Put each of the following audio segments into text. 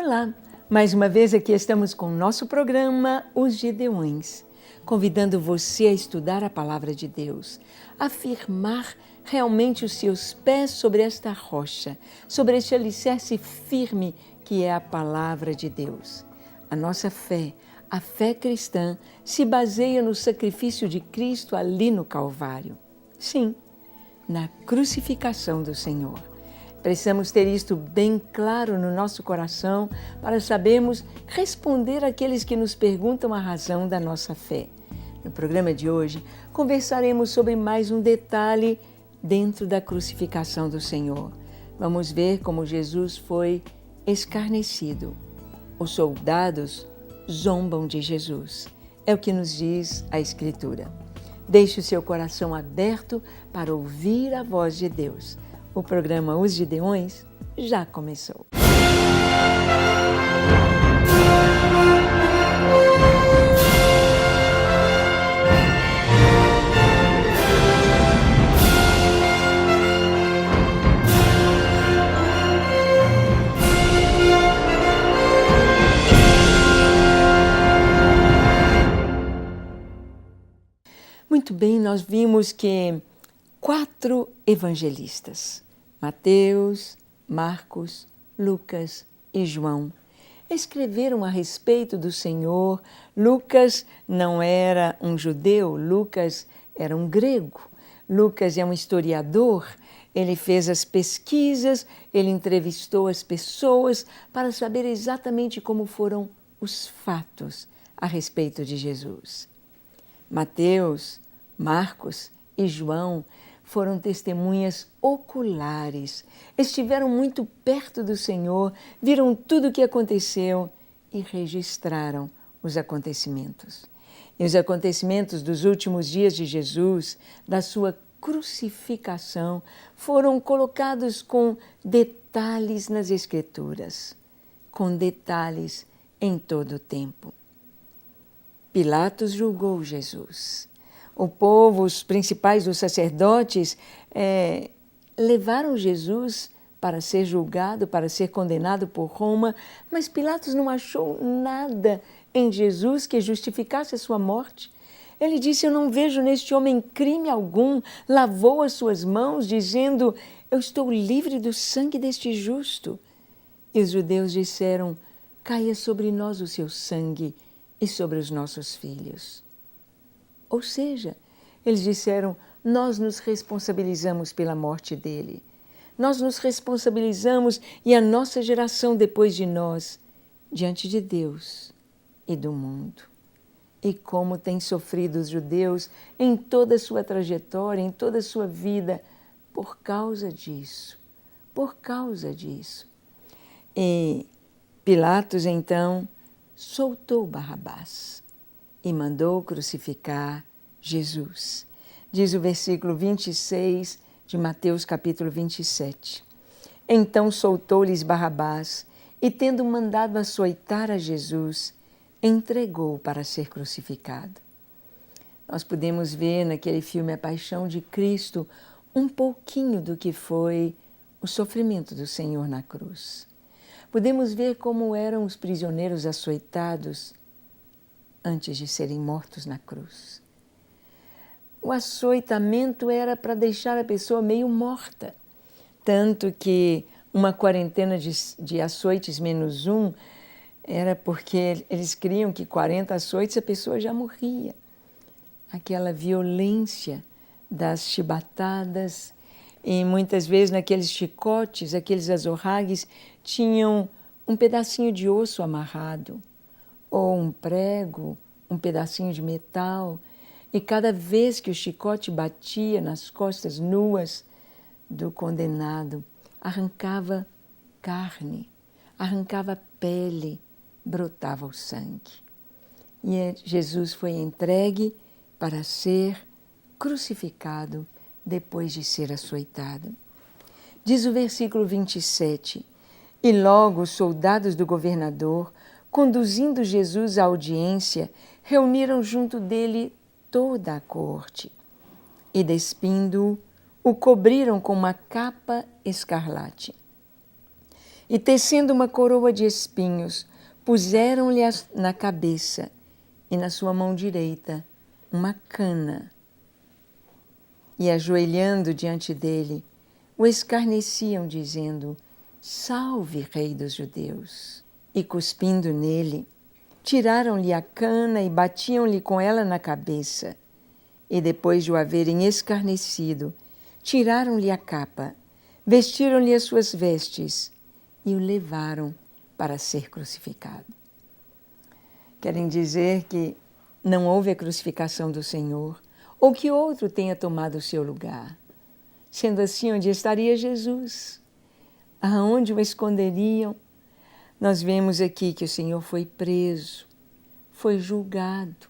Olá, mais uma vez aqui estamos com o nosso programa Os Gideões, convidando você a estudar a Palavra de Deus, a firmar realmente os seus pés sobre esta rocha, sobre este alicerce firme que é a Palavra de Deus. A nossa fé, a fé cristã, se baseia no sacrifício de Cristo ali no Calvário. Sim, na crucificação do Senhor. Precisamos ter isto bem claro no nosso coração para sabermos responder àqueles que nos perguntam a razão da nossa fé. No programa de hoje, conversaremos sobre mais um detalhe dentro da crucificação do Senhor. Vamos ver como Jesus foi escarnecido. Os soldados zombam de Jesus. É o que nos diz a Escritura. Deixe o seu coração aberto para ouvir a voz de Deus. O programa Os Gideões já começou. Muito bem, nós vimos que 4 evangelistas, Mateus, Marcos, Lucas e João, escreveram a respeito do Senhor. Lucas não era um judeu, Lucas era um grego. Lucas é um historiador, ele fez as pesquisas, ele entrevistou as pessoas para saber exatamente como foram os fatos a respeito de Jesus. Mateus, Marcos e João foram testemunhas oculares, estiveram muito perto do Senhor, viram tudo o que aconteceu e registraram os acontecimentos. E os acontecimentos dos últimos dias de Jesus, da sua crucificação, foram colocados com detalhes nas Escrituras, com detalhes em todo o tempo. Pilatos julgou Jesus. O povo, os principais dos sacerdotes, levaram Jesus para ser julgado, para ser condenado por Roma, mas Pilatos não achou nada em Jesus que justificasse a sua morte. Ele disse: eu não vejo neste homem crime algum, lavou as suas mãos, dizendo: eu estou livre do sangue deste justo. E os judeus disseram: caia sobre nós o seu sangue e sobre os nossos filhos. Ou seja, eles disseram: nós nos responsabilizamos pela morte dele. Nós nos responsabilizamos e a nossa geração depois de nós, diante de Deus e do mundo. E como têm sofrido os judeus em toda a sua trajetória, em toda a sua vida, por causa disso. Por causa disso. E Pilatos, então, soltou Barrabás e mandou crucificar Jesus. Diz o versículo 26 de Mateus capítulo 27. Então soltou-lhes Barrabás e, tendo mandado açoitar a Jesus, entregou para ser crucificado. Nós podemos ver naquele filme A Paixão de Cristo um pouquinho do que foi o sofrimento do Senhor na cruz. Podemos ver como eram os prisioneiros açoitados antes de serem mortos na cruz. O açoitamento era para deixar a pessoa meio morta, tanto que uma quarentena de açoites menos um era porque eles criam que 40 açoites a pessoa já morria. Aquela violência das chibatadas, e muitas vezes naqueles chicotes, aqueles azorragues, tinham um pedacinho de osso amarrado, ou um prego, um pedacinho de metal, e cada vez que o chicote batia nas costas nuas do condenado, arrancava carne, arrancava pele, brotava o sangue. E Jesus foi entregue para ser crucificado depois de ser açoitado. Diz o versículo 27, e logo os soldados do governador, conduzindo Jesus à audiência, reuniram junto dele toda a corte e, despindo-o, o cobriram com uma capa escarlate. e, tecendo uma coroa de espinhos, puseram-lhe na cabeça e na sua mão direita uma cana. E, ajoelhando diante dele, o escarneciam, dizendo: Salve, Rei dos Judeus! E, cuspindo nele, tiraram-lhe a cana e batiam-lhe com ela na cabeça. E, depois de o haverem escarnecido, tiraram-lhe a capa, vestiram-lhe as suas vestes e o levaram para ser crucificado. Querem dizer que não houve a crucificação do Senhor, ou que outro tenha tomado o seu lugar. Sendo assim, onde estaria Jesus? Aonde o esconderiam? Nós vemos aqui que o Senhor foi preso, foi julgado.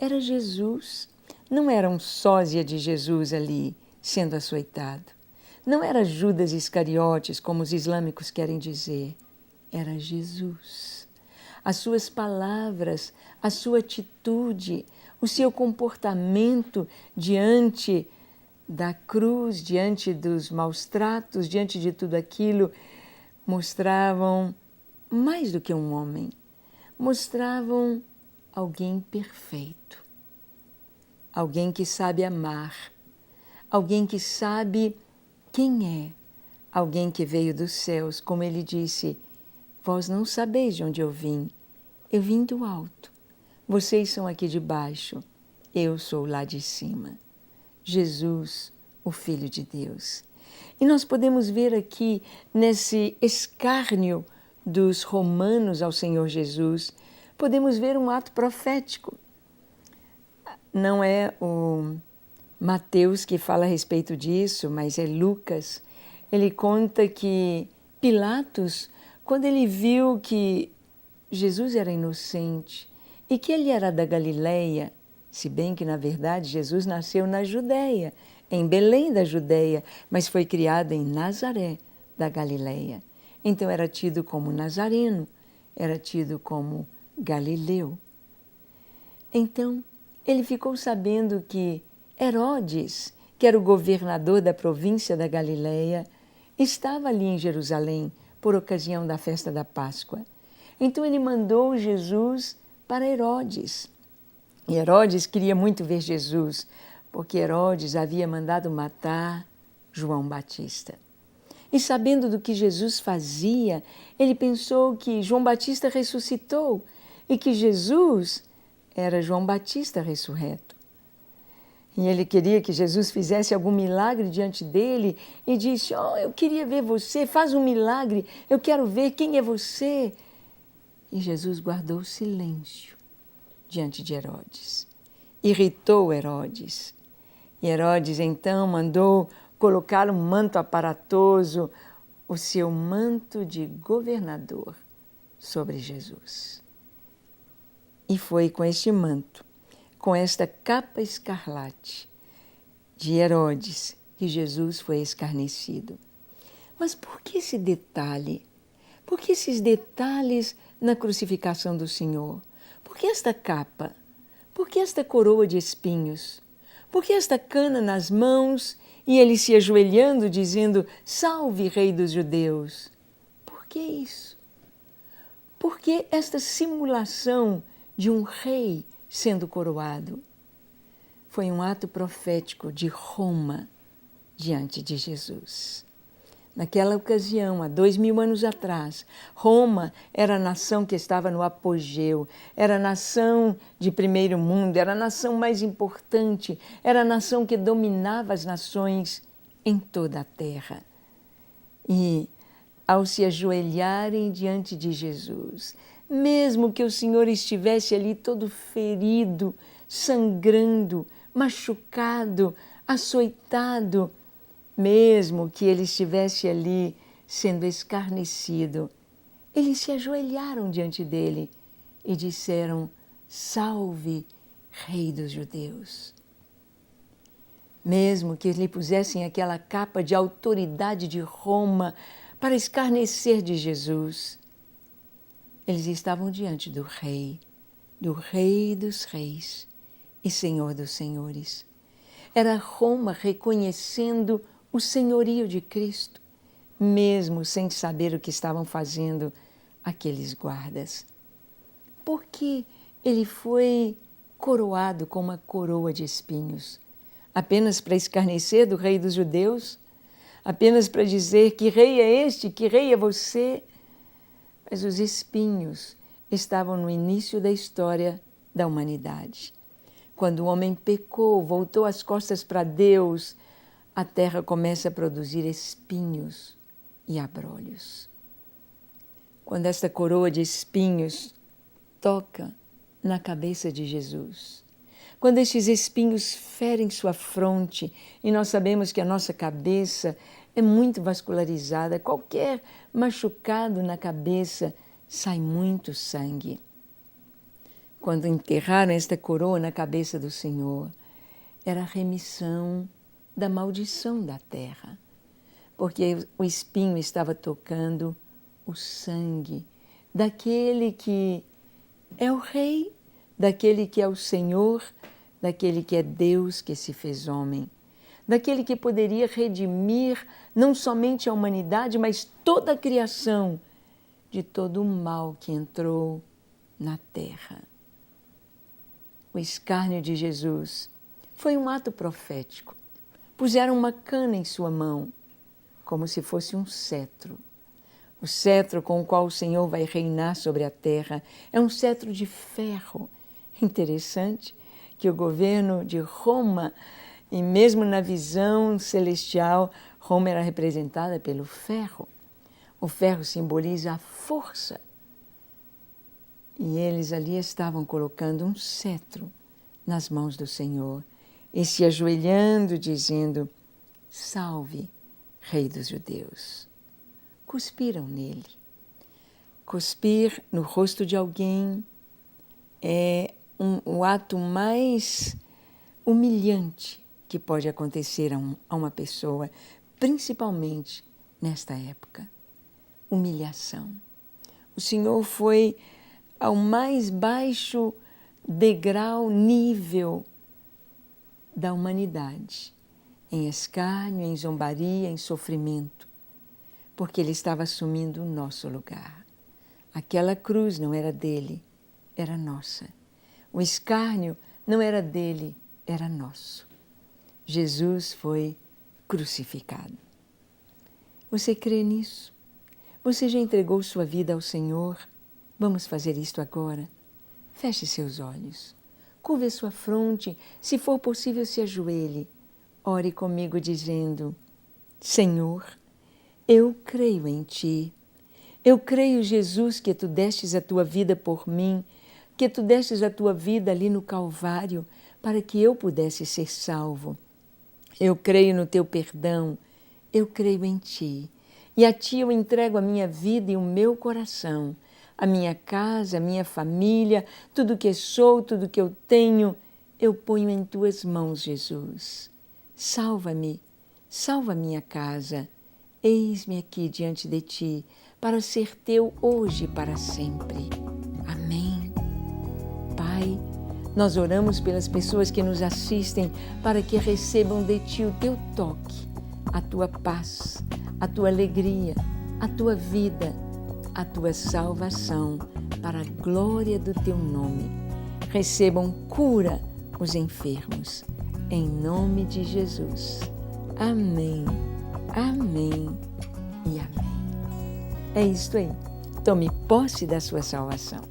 Era Jesus, não era um sósia de Jesus ali sendo açoitado. Não era Judas Iscariotes, como os islâmicos querem dizer. Era Jesus. As suas palavras, a sua atitude, o seu comportamento diante da cruz, diante dos maus tratos, diante de tudo aquilo, mostravam mais do que um homem, mostravam alguém perfeito, alguém que sabe amar, alguém que sabe quem é, alguém que veio dos céus, como ele disse: vós não sabeis de onde eu vim do alto, vocês são aqui de baixo, eu sou lá de cima. Jesus, o Filho de Deus. E nós podemos ver aqui, nesse escárnio dos romanos ao Senhor Jesus, podemos ver um ato profético. Não é o Mateus que fala a respeito disso, mas é Lucas. Ele conta que Pilatos, quando ele viu que Jesus era inocente e que ele era da Galileia, se bem que, na verdade, Jesus nasceu na Judéia, em Belém da Judéia, mas foi criado em Nazaré da Galileia. Então era tido como nazareno, era tido como galileu. Então ele ficou sabendo que Herodes, que era o governador da província da Galileia, estava ali em Jerusalém por ocasião da festa da Páscoa. Então ele mandou Jesus para Herodes. E Herodes queria muito ver Jesus, porque Herodes havia mandado matar João Batista. E sabendo do que Jesus fazia, ele pensou que João Batista ressuscitou e que Jesus era João Batista ressurreto. E ele queria que Jesus fizesse algum milagre diante dele e disse: eu queria ver você, faz um milagre, eu quero ver quem é você. E Jesus guardou silêncio diante de Herodes. Irritou Herodes. E Herodes então mandou colocar um manto aparatoso, o seu manto de governador, sobre Jesus. E foi com este manto, com esta capa escarlate de Herodes, que Jesus foi escarnecido. Mas por que esse detalhe? Por que esses detalhes na crucificação do Senhor? Por que esta capa? Por que esta coroa de espinhos? Por que esta cana nas mãos e ele se ajoelhando dizendo: Salve, Rei dos Judeus? Por que isso? Por que esta simulação de um rei sendo coroado? Foi um ato profético de Roma diante de Jesus. Naquela ocasião, há 2000 anos atrás, Roma era a nação que estava no apogeu, era a nação de primeiro mundo, era a nação mais importante, era a nação que dominava as nações em toda a terra. E, ao se ajoelharem diante de Jesus, mesmo que o Senhor estivesse ali todo ferido, sangrando, machucado, açoitado, mesmo que ele estivesse ali sendo escarnecido, eles se ajoelharam diante dele e disseram: Salve, Rei dos Judeus. Mesmo que lhe pusessem aquela capa de autoridade de Roma para escarnecer de Jesus, eles estavam diante do Rei dos Reis e Senhor dos Senhores. Era Roma reconhecendo o senhorio de Cristo, mesmo sem saber o que estavam fazendo aqueles guardas. Porque ele foi coroado com uma coroa de espinhos, apenas para escarnecer do rei dos judeus, apenas para dizer que rei é este, que rei é você. Mas os espinhos estavam no início da história da humanidade. Quando o homem pecou, voltou as costas para Deus, a terra começa a produzir espinhos e abrolhos. Quando esta coroa de espinhos toca na cabeça de Jesus, quando estes espinhos ferem sua fronte, e nós sabemos que a nossa cabeça é muito vascularizada, qualquer machucado na cabeça sai muito sangue. Quando enterraram esta coroa na cabeça do Senhor, era a remissão da maldição da terra, porque o espinho estava tocando o sangue daquele que é o Rei, daquele que é o Senhor, daquele que é Deus que se fez homem, daquele que poderia redimir não somente a humanidade, mas toda a criação de todo o mal que entrou na terra. O escárnio de Jesus foi um ato profético. Puseram uma cana em sua mão, como se fosse um cetro. O cetro com o qual o Senhor vai reinar sobre a terra é um cetro de ferro. Interessante que o governo de Roma, e mesmo na visão celestial, Roma era representada pelo ferro. O ferro simboliza a força. E eles ali estavam colocando um cetro nas mãos do Senhor e se ajoelhando, dizendo: salve, Rei dos Judeus. Cuspiram nele. Cuspir no rosto de alguém é o ato mais humilhante que pode acontecer a uma pessoa, principalmente nesta época. Humilhação. O Senhor foi ao mais baixo degrau, nível da humanidade, em escárnio, em zombaria, em sofrimento, porque Ele estava assumindo o nosso lugar. Aquela cruz não era dele, era nossa. O escárnio não era dele, era nosso. Jesus foi crucificado. Você crê nisso? Você já entregou sua vida ao Senhor? Vamos fazer isto agora. Feche seus olhos. Curve a sua fronte. Se for possível, se ajoelhe. Ore comigo dizendo: Senhor, eu creio em Ti. Eu creio, Jesus, que Tu destes a Tua vida por mim, que Tu destes a Tua vida ali no Calvário para que eu pudesse ser salvo. Eu creio no Teu perdão. Eu creio em Ti. E a Ti eu entrego a minha vida e o meu coração, a minha casa, a minha família, tudo que sou, tudo que eu tenho, eu ponho em Tuas mãos, Jesus. Salva-me, salva minha casa. Eis-me aqui diante de Ti, para ser Teu hoje e para sempre. Amém. Pai, nós oramos pelas pessoas que nos assistem para que recebam de Ti o Teu toque, a Tua paz, a Tua alegria, a Tua vida, a Tua salvação, para a glória do Teu nome. Recebam cura os enfermos, em nome de Jesus. Amém, amém e amém. É isto aí. Tome posse da sua salvação.